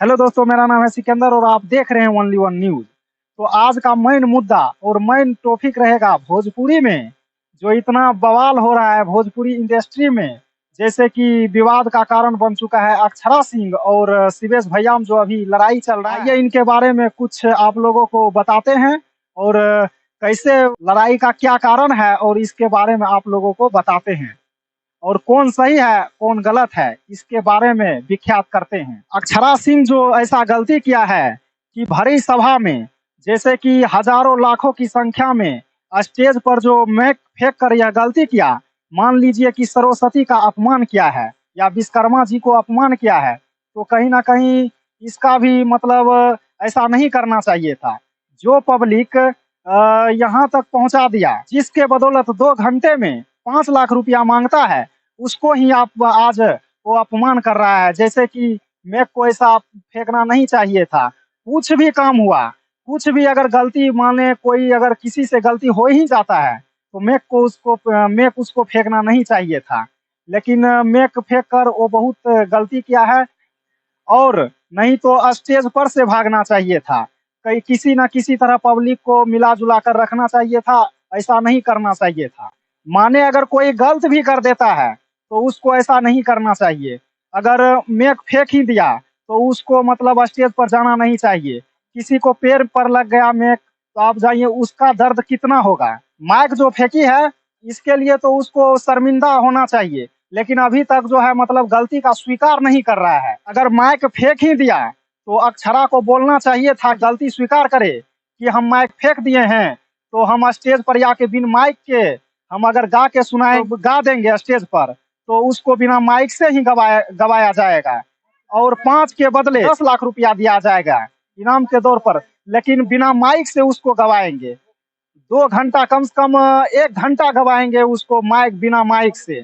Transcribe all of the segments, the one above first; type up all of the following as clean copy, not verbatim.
Hello दोस्तों, मेरा नाम है सिकंदर और आप देख रहे हैं ओनली वन न्यूज। तो आज का मेन मुद्दा और मेन टॉपिक रहेगा भोजपुरी में जो इतना बवाल हो रहा है भोजपुरी इंडस्ट्री में। जैसे कि विवाद का कारण बन चुका है अक्षरा सिंह और शिवेश भैया में जो अभी लड़ाई चल रहा है, ये इनके बारे में कुछ आप लोगों को बताते हैं और कैसे लड़ाई का क्या कारण है और इसके बारे में आप लोगों को बताते हैं और कौन सही है कौन गलत है इसके बारे में विख्यात करते हैं। अक्षरा सिंह जो ऐसा गलती किया है कि भरी सभा में, जैसे कि हजारों लाखों की संख्या में स्टेज पर जो मैक फेंक कर यह गलती किया, मान लीजिए कि सरस्वती का अपमान किया है या विश्वकर्मा जी को अपमान किया है, तो कहीं ना कहीं इसका भी मतलब ऐसा नहीं करना चाहिए था। जो पब्लिक यहाँ तक पहुंचा दिया, जिसके बदौलत 2 घंटे में 5 लाख रुपया मांगता है, उसको ही आप आज वो अपमान कर रहा है। जैसे कि मैक को ऐसा फेंकना नहीं चाहिए था। कुछ भी काम हुआ, कुछ भी अगर गलती माने कोई अगर किसी से गलती हो ही जाता है तो मैक उसको फेंकना नहीं चाहिए था। लेकिन मैक फेंक कर वो बहुत गलती किया है और नहीं तो स्टेज पर से भागना चाहिए था। कहीं किसी ना किसी तरह पब्लिक को मिला जुला कर रखना चाहिए था, ऐसा नहीं करना चाहिए था। माने अगर कोई गलत भी कर देता है तो उसको ऐसा नहीं करना चाहिए। अगर मैक फेंक ही दिया तो उसको मतलब स्टेज पर जाना नहीं चाहिए। किसी को पैर पर लग गया मैक तो आप जाइए, उसका दर्द कितना होगा। माइक जो फेंकी है इसके लिए तो उसको शर्मिंदा होना चाहिए, लेकिन अभी तक जो है मतलब गलती का स्वीकार नहीं कर रहा है। अगर माइक फेंक ही दिया तो अक्षरा को बोलना चाहिए था, गलती स्वीकार करे कि हम माइक फेंक दिए हैं तो हम स्टेज पर जाके बिन माइक के हम अगर गा के सुनाए गा देंगे स्टेज पर, तो उसको बिना माइक से ही गवाया जाएगा और 5 के बदले 10 लाख रुपया दिया जाएगा इनाम के तौर पर। लेकिन बिना माइक से उसको गवाएंगे, 2 घंटा कम से कम 1 घंटा गवाएंगे उसको माइक बिना माइक से,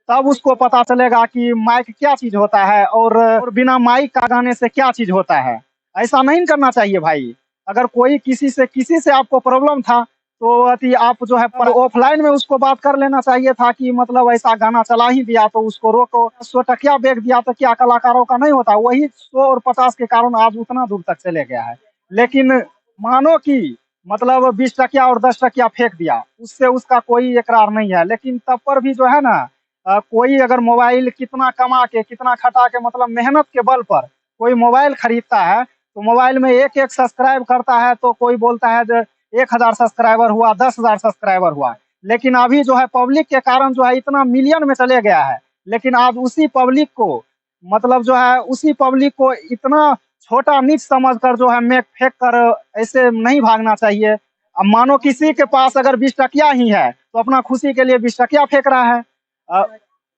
तब उसको पता चलेगा कि माइक क्या चीज होता है और बिना माइक का गाने से क्या चीज होता है। ऐसा नहीं करना चाहिए भाई। अगर कोई किसी से आपको प्रॉब्लम था तो अति आप जो है ऑफलाइन में उसको बात कर लेना चाहिए था कि मतलब ऐसा गाना चला ही दिया तो उसको रोको। 100 टकिया बेच दिया तो क्या कलाकारों का नहीं होता, वही 100 और 50 के कारण आज उतना दूर तक चले गया है। लेकिन मानो कि मतलब 20 टकिया और 10 टकिया फेंक दिया, उससे उसका कोई इकरार नहीं है। लेकिन तब पर भी जो है ना, कोई अगर मोबाइल कितना कमा के कितना खटा के मतलब मेहनत के बल पर कोई मोबाइल खरीदता है तो मोबाइल में एक एक सब्सक्राइब करता है तो कोई बोलता है जो 1,000 सब्सक्राइबर हुआ, 10,000 सब्सक्राइबर हुआ। लेकिन अभी जो है पब्लिक के कारण जो है इतना मिलियन में चले गया है। लेकिन आज उसी पब्लिक को मतलब जो है उसी पब्लिक को इतना छोटा नीच समझकर जो है मैक फेंक कर ऐसे नहीं भागना चाहिए। अब मानो किसी के पास अगर 20 टकिया ही है तो अपना खुशी के लिए 20 टकिया फेंक रहा है, अ,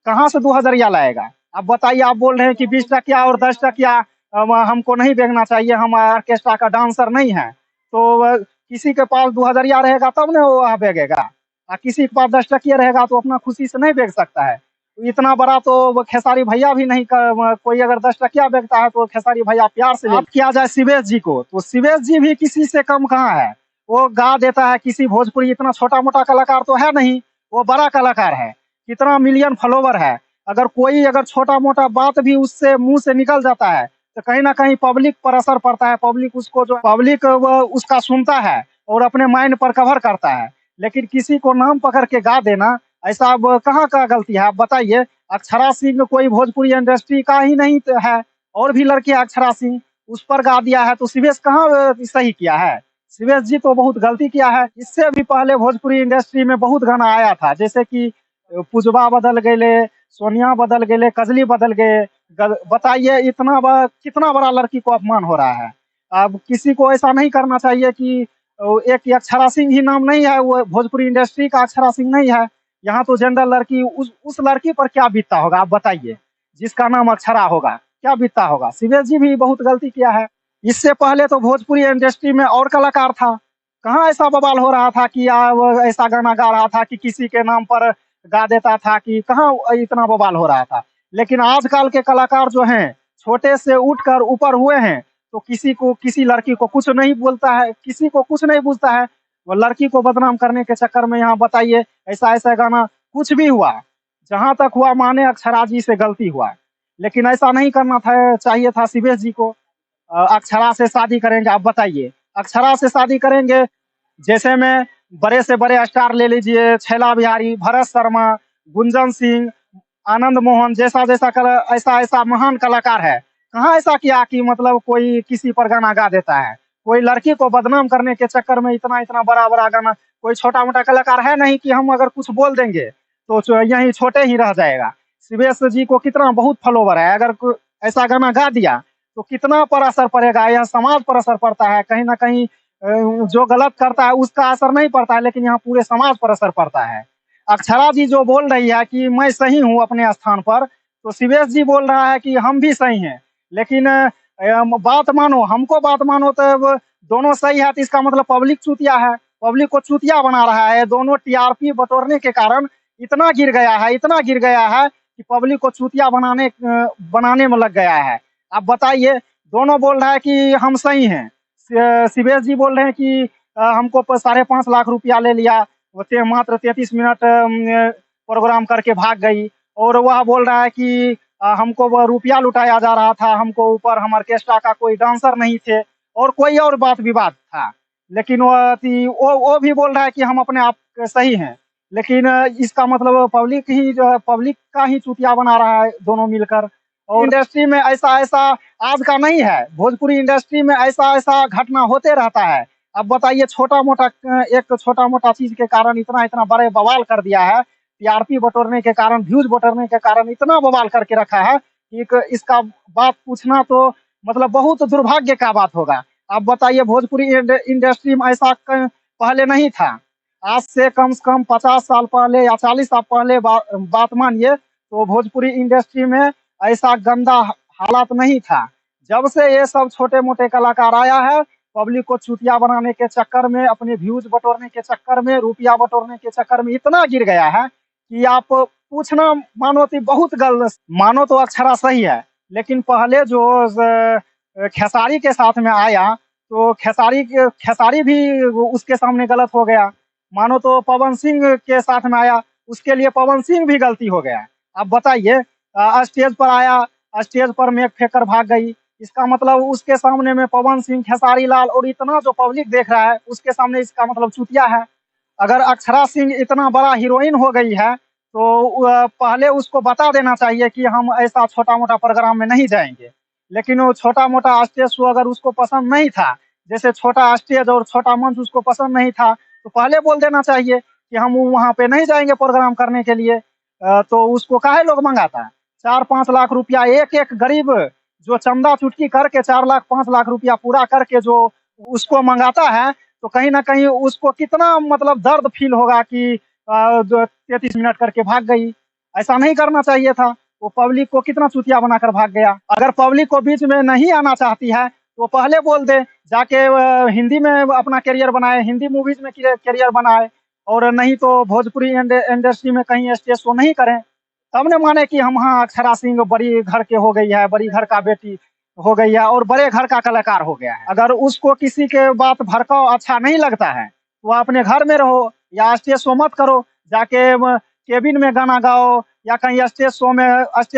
कहाँ से 2 हज़ारिया लाएगा। आप बताइए, आप बोल रहे हैं कि 20 टकिया और 10 टकिया हमको नहीं बेचना चाहिए, हम ऑर्केस्ट्रा का डांसर नहीं है। तो किसी के पास 2 हज़ारिया रहेगा तब ना वो वहाँ बेचेगा, और किसी के पास 10 टकिया रहेगा तो अपना खुशी से नहीं बेच सकता है। तो इतना बड़ा तो वो खेसारी भैया भी नहीं कर, कोई अगर 10 टकिया बेचता है तो खेसारी भैया प्यार से अब किया जाए शिवेश जी को, तो शिवेश जी भी किसी से कम कहाँ है। वो गा देता है किसी भोजपुरी, इतना छोटा मोटा कलाकार तो है नहीं, वो बड़ा कलाकार है, कितना मिलियन फॉलोवर है। अगर कोई अगर छोटा मोटा बात भी उससे मुंह से निकल जाता है तो कहीं ना कहीं पब्लिक पर असर पड़ता है। पब्लिक उसको जो पब्लिक उसका सुनता है और अपने माइंड पर कवर करता है। लेकिन किसी को नाम पकड़ के गा देना, ऐसा अब कहाँ का गलती है आप बताइए। अक्षरा सिंह कोई भोजपुरी इंडस्ट्री का ही नहीं तो है, और भी लड़की है अक्षरा सिंह, उस पर गा दिया है तो शिवेश कहाँ सही किया है। शिवेश जी तो बहुत गलती किया है। इससे भी पहले भोजपुरी इंडस्ट्री में बहुत गाना आया था, जैसे कि पुजवा बदल गए, सोनिया बदल गए, कजली बदल गए। बताइए कितना बड़ा लड़की को अपमान हो रहा है। अब किसी को ऐसा नहीं करना चाहिए कि एक अक्षरा सिंह ही नाम नहीं है, वो भोजपुरी इंडस्ट्री का अक्षरा सिंह नहीं है। यहाँ तो जनरल लड़की, उस लड़की पर क्या बीतता होगा आप बताइए, जिसका नाम अक्षरा होगा, क्या बीतता होगा। शिवेश जी भी बहुत गलती किया है। इससे पहले तो भोजपुरी इंडस्ट्री में और कलाकार था, कहाँ ऐसा बवाल हो रहा था कि वो ऐसा गाना गा रहा था कि किसी के नाम पर गा देता था, कि कहाँ इतना बवाल हो रहा था। लेकिन आजकल के कलाकार जो हैं छोटे से उठकर ऊपर हुए हैं, तो किसी लड़की को कुछ नहीं बोलता है, किसी को कुछ नहीं पूछता है। वो लड़की को बदनाम करने के चक्कर में यहाँ बताइए ऐसा ऐसा गाना कुछ भी हुआ। जहां तक हुआ माने अक्षरा जी से गलती हुआ, लेकिन ऐसा नहीं करना था चाहिए था शिवेश जी को। अक्षरा से शादी करेंगे। आप बताइए, अक्षरा से शादी करेंगे, जैसे में बड़े से बड़े स्टार ले लीजिए, छैला बिहारी, भरत शर्मा, गुंजन सिंह, आनंद मोहन, जैसा जैसा ऐसा ऐसा महान कलाकार है। कहाँ ऐसा किया कि मतलब कोई किसी पर गाना गा देता है। कोई लड़की को बदनाम करने के चक्कर में इतना इतना बड़ा बड़ा गाना, कोई छोटा मोटा कलाकार है नहीं कि हम अगर कुछ बोल देंगे तो यहीं छोटे ही रह जाएगा। शिवेश जी को कितना बहुत फॉलोवर है, अगर ऐसा गाना गा दिया तो कितना पर असर पड़ेगा। यह समाज पर असर पड़ता है, कहीं ना कहीं जो गलत करता है उसका असर नहीं पड़ता है, लेकिन यहाँ पूरे समाज पर असर पड़ता है। अक्षरा जी जो बोल रही है कि मैं सही हूँ अपने स्थान पर, तो शिवेश जी बोल रहा है कि हम भी सही हैं। लेकिन बात मानो, हमको बात मानो तो अब दोनों सही है, तो इसका मतलब पब्लिक चूतिया है, पब्लिक को चूतिया बना रहा है। दोनों टीआरपी बटोरने के कारण इतना गिर गया है, इतना गिर गया है कि पब्लिक को चूतिया बनाने में लग गया है। आप बताइए, दोनों बोल रहा है कि हम सही हैं। शिवेश जी बोल रहे हैं कि हमको 5.5 लाख रुपया ले लिया, मात्र 33 मिनट प्रोग्राम करके भाग गई। और वह बोल रहा है कि हमको वह रुपया लुटाया जा रहा था, हमको ऊपर हम ऑर्केस्ट्रा का कोई डांसर नहीं थे, और कोई और बात विवाद था। लेकिन वो भी बोल रहा है कि हम अपने आप सही हैं। लेकिन इसका मतलब पब्लिक ही जो है, पब्लिक का ही चुतिया बना रहा है दोनों मिलकर। और इंडस्ट्री में ऐसा ऐसा आज का नहीं है, भोजपुरी इंडस्ट्री में ऐसा ऐसा घटना होते रहता है। अब बताइए, छोटा मोटा एक छोटा मोटा चीज के कारण इतना इतना बड़े बवाल कर दिया है। टीआरपी बटोरने के कारण, व्यूज बटोरने के कारण इतना बवाल करके रखा है कि इसका बात पूछना तो मतलब बहुत दुर्भाग्य का बात होगा। आप बताइए, भोजपुरी इंडस्ट्री में ऐसा पहले नहीं था। आज से कम 50 साल पहले या 40 साल पहले बात मानिए तो भोजपुरी इंडस्ट्री में ऐसा गंदा हालात नहीं था। जब से ये सब छोटे मोटे कलाकार आया है, पब्लिक को चूतिया बनाने के चक्कर में, अपने व्यूज बटोरने के चक्कर में, रुपया बटोरने के चक्कर में इतना गिर गया है कि आप पूछना मानो तो बहुत गलत मानो तो अक्षरा सही है। लेकिन पहले जो खेसारी के साथ में आया, तो खेसारी भी उसके सामने गलत हो गया। मानो तो पवन सिंह के साथ में आया, उसके लिए पवन सिंह भी गलती हो गया। अब बताइए, स्टेज पर आया, स्टेज पर मेघ फेंक कर भाग गई। इसका मतलब उसके सामने में पवन सिंह, खेसारी लाल और इतना जो पब्लिक देख रहा है उसके सामने इसका मतलब चूतिया है। अगर अक्षरा सिंह इतना बड़ा हीरोइन हो गई है तो पहले उसको बता देना चाहिए कि हम ऐसा छोटा मोटा प्रोग्राम में नहीं जाएंगे। लेकिन वो छोटा मोटा स्टेज शो अगर उसको पसंद नहीं था, जैसे छोटा स्टेज और छोटा मंच उसको पसंद नहीं था, तो पहले बोल देना चाहिए कि हम वहाँ पे नहीं जाएंगे प्रोग्राम करने के लिए। तो उसको काहे लोग मंगाता है। 4-5 लाख रुपया एक एक गरीब जो चंदा चुटकी करके 4 लाख 5 लाख रुपया पूरा करके जो उसको मंगाता है, तो कहीं ना कहीं उसको कितना मतलब दर्द फील होगा कि जो 33 मिनट करके भाग गई। ऐसा नहीं करना चाहिए था। वो पब्लिक को कितना चुतिया बनाकर भाग गया। अगर पब्लिक को बीच में नहीं आना चाहती है तो पहले बोल दे, जाके हिंदी में अपना करियर बनाए, हिंदी मूवीज में करियर बनाए, और नहीं तो भोजपुरी इंडस्ट्री में कहीं स्टेज शो नहीं करें। तब ने माने कि हम, हाँ, अक्षरा सिंह बड़ी घर के हो गई है, बड़ी घर का बेटी हो गई है और बड़े घर का कलाकार हो गया है। अगर उसको किसी के बात भड़काओ अच्छा नहीं लगता है तो अपने घर में रहो या स्टेज शो मत करो। जाके केबिन में गाना गाओ या कहीं स्टेज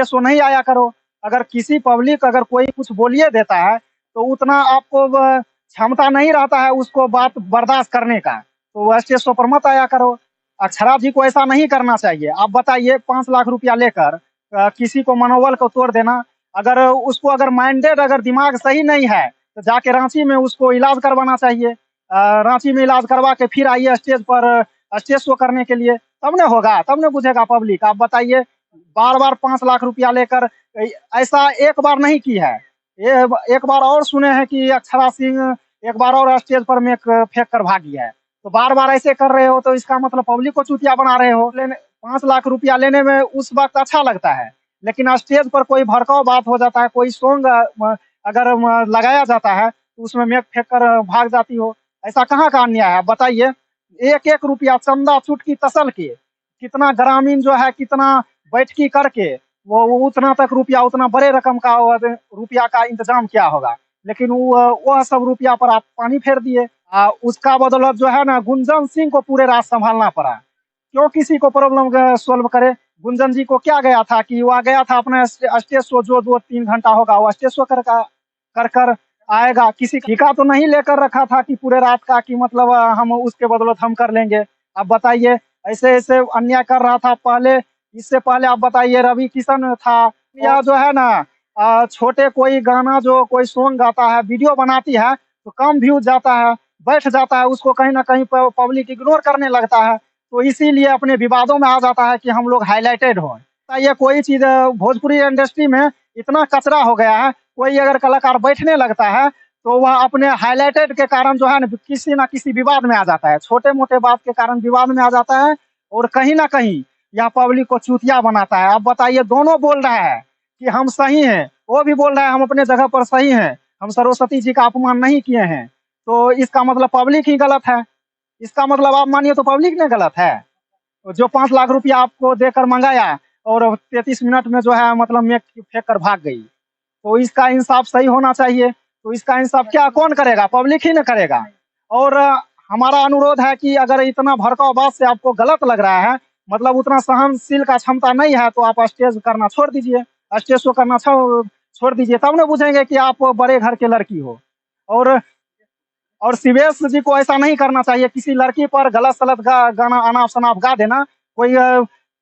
शो नहीं आया करो। अगर किसी पब्लिक अगर कोई कुछ बोलिए देता है तो उतना आपको क्षमता नहीं रहता है उसको बात बर्दाश्त करने का, तो वो स्टेज शो पर मत आया करो। अक्षरा जी को ऐसा नहीं करना चाहिए। आप बताइए, 5 लाख रुपया लेकर किसी को मनोबल को तोड़ देना। अगर उसको अगर माइंडेड अगर दिमाग सही नहीं है तो जाके रांची में उसको इलाज करवाना चाहिए। रांची में इलाज करवा के फिर आइए स्टेज पर स्टेज शो करने के लिए, तब न होगा, तब न बुझेगा पब्लिक। आप बताइए, बार बार 5 लाख रुपया लेकर ऐसा एक बार नहीं की है। ये एक बार और सुने हैं कि अक्षरा सिंह एक बार और स्टेज पर में फेंक कर भागी है। तो बार बार ऐसे कर रहे हो तो इसका मतलब पब्लिक को चूतिया बना रहे हो। लेने 5 लाख रुपया लेने में उस वक्त अच्छा लगता है, लेकिन स्टेज पर कोई भड़काऊ बात हो जाता है, कोई सॉन्ग अगर लगाया जाता है तो उसमें मेघ फेंक कर भाग जाती हो। ऐसा कहाँ का अन्याय है, बताइए। एक एक रुपया चंदा चुटकी तसल के, कितना ग्रामीण जो है कितना बैठकी करके वो उतना तक रुपया, उतना बड़े रकम का रुपया का इंतजाम किया होगा। लेकिन वह सब रुपया पर आप पानी फेर दिए। उसका बदौलत जो है ना, गुंजन सिंह को पूरे रात संभालना पड़ा। क्यों किसी को प्रॉब्लम सोल्व करे। गुंजन जी को क्या गया था कि वह गया था अपना स्टेज शो जो 2-3 घंटा होगा वो स्टेज शो कर आएगा, किसी ठेका तो नहीं लेकर रखा था कि पूरे रात का कि मतलब हम उसके बदौलत हम कर लेंगे। अब बताइए, ऐसे ऐसे अन्याय कर रहा था पहले। इससे पहले आप बताइए, रवि किशन था या जो है ना, छोटे कोई गाना जो कोई सॉन्ग गाता है, वीडियो बनाती है तो कम व्यूज जाता है, बैठ जाता है, उसको कहीं ना कहीं पब्लिक इग्नोर करने लगता है। तो इसीलिए अपने विवादों में आ जाता है कि हम लोग हाईलाइटेड हो। ये कोई चीज भोजपुरी इंडस्ट्री में इतना कचरा हो गया है, कोई अगर कलाकार बैठने लगता है तो वह अपने हाईलाइटेड के कारण जो है ना किसी विवाद में आ जाता है, छोटे मोटे बात के कारण विवाद में आ जाता है। और कहीं ना कहीं यह पब्लिक को चूतिया बनाता है। अब बताइए, दोनों बोल रहा है कि हम सही हैं, वो भी बोल रहा है हम अपने जगह पर सही हैं, हम सरस्वती जी का अपमान नहीं किए हैं। तो इसका मतलब पब्लिक ही गलत है। इसका मतलब आप मानिए तो पब्लिक ने गलत है। जो 5 लाख रुपया आपको देकर मंगाया और 33 मिनट में जो है मतलब मेक फेंक कर भाग गई, तो इसका इंसाफ सही होना चाहिए। तो इसका इंसाफ क्या कौन करेगा? पब्लिक ही ना करेगा। और हमारा अनुरोध है कि अगर इतना भड़काऊ बात से आपको गलत लग रहा है, मतलब उतना सहनशील का क्षमता नहीं है, तो आप स्टेज करना छोड़ दीजिए, स्टेज शो करना छोड़ दीजिए, तब ना बुझेंगे कि आप बड़े घर की लड़की हो। और शिवेश जी को ऐसा नहीं करना चाहिए, किसी लड़की पर गलत सलत गाना अनाप शनाप गा देना। कोई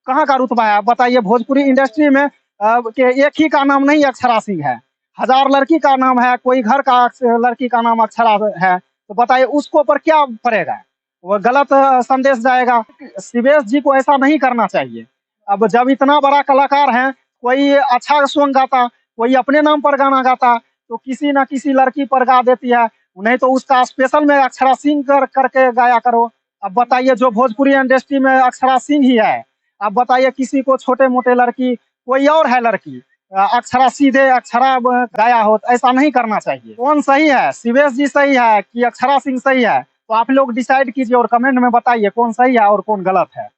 कहाँ का रुतबा है? आप बताइए, भोजपुरी इंडस्ट्री में के एक ही का नाम नहीं अक्षरा सिंह है, हजार लड़की का नाम है, कोई घर का लड़की का नाम अक्षरा है। तो बताइए उसको पर क्या पड़ेगा? वो गलत संदेश जाएगा। शिवेश जी को ऐसा नहीं करना चाहिए। अब जब इतना बड़ा कलाकार है, कोई अच्छा सॉन्ग गाता, कोई अपने नाम पर गाना गाता, तो किसी ना किसी लड़की पर गा देती है। नहीं तो उसका स्पेशल में अक्षरा सिंह करके गाया करो। अब बताइए, जो भोजपुरी इंडस्ट्री में अक्षरा सिंह ही है। अब बताइए, किसी को छोटे मोटे लड़की, कोई और है लड़की, अक्षरा सीधे अक्षरा गाया हो, तो ऐसा नहीं करना चाहिए। कौन सही है, शिवेश जी सही है कि अक्षरा सिंह सही है? तो आप लोग डिसाइड कीजिए और कमेंट में बताइए कौन सही है और कौन गलत है।